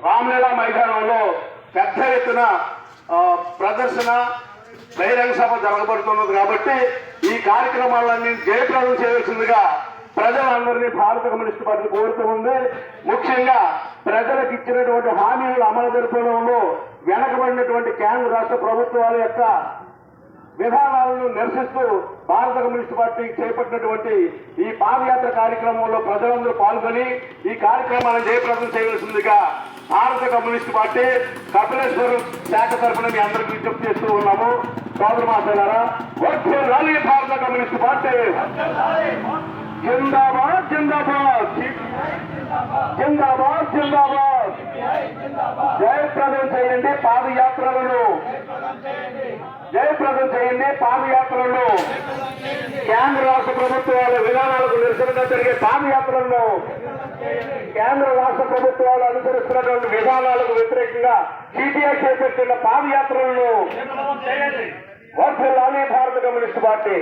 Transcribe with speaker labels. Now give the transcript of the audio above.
Speaker 1: రామ్లీలా మైదానంలో పెద్ద ఎత్తున ప్రదర్శన బహిరంగ సభ జరగబడుతున్నది కాబట్టి ఈ కార్యక్రమాలన్నీ జయప్రదం చేయవలసిందిగా ప్రజలందరినీ భారత కమ్యూనిస్టు పార్టీ కోరుతూ ఉంది. ముఖ్యంగా ప్రజలకు ఇచ్చినటువంటి హామీలను అమలు జరపడంలో వెనకబడినటువంటి కేంద్ర రాష్ట్ర ప్రభుత్వాల యొక్క విధానాలను నిరసిస్తూ భారత కమ్యూనిస్టు పార్టీ చేపట్టినటువంటి ఈ పాదయాత్ర కార్యక్రమంలో ప్రజలందరూ పాల్గొని ఈ కార్యక్రమాలను జయప్రదం చేయవలసిందిగా భారత కమ్యూనిస్టు పార్టీ కపిలేశ్వరం శాఖ తరఫున మీ అందరికీ విజ్ఞప్తి చేస్తూ ఉన్నాము. సోదరు మాట్లాడారా వర్ధిల్లాలి భారత కమ్యూనిస్టు పార్టీ జిందాబాద్ జిందాబాద్ జిందాబాద్ జిందాబాద్. జయప్రదం చేయండి పాదయాత్రలను, జయప్రదం చేయండి పాదయాత్రలను. కేంద్ర రాష్ట్ర ప్రభుత్వాల విధానాలకు నిరసనగా జరిగే పాదయాత్రలను, కేంద్ర రాష్ట్ర ప్రభుత్వాలు అనుసరిస్తున్నటువంటి విధానాలకు వ్యతిరేకంగా సిపిఐ చేపట్టిన పాదయాత్రలను వర్ధిల్లాలి భారత కమ్యూనిస్టు పార్టీ.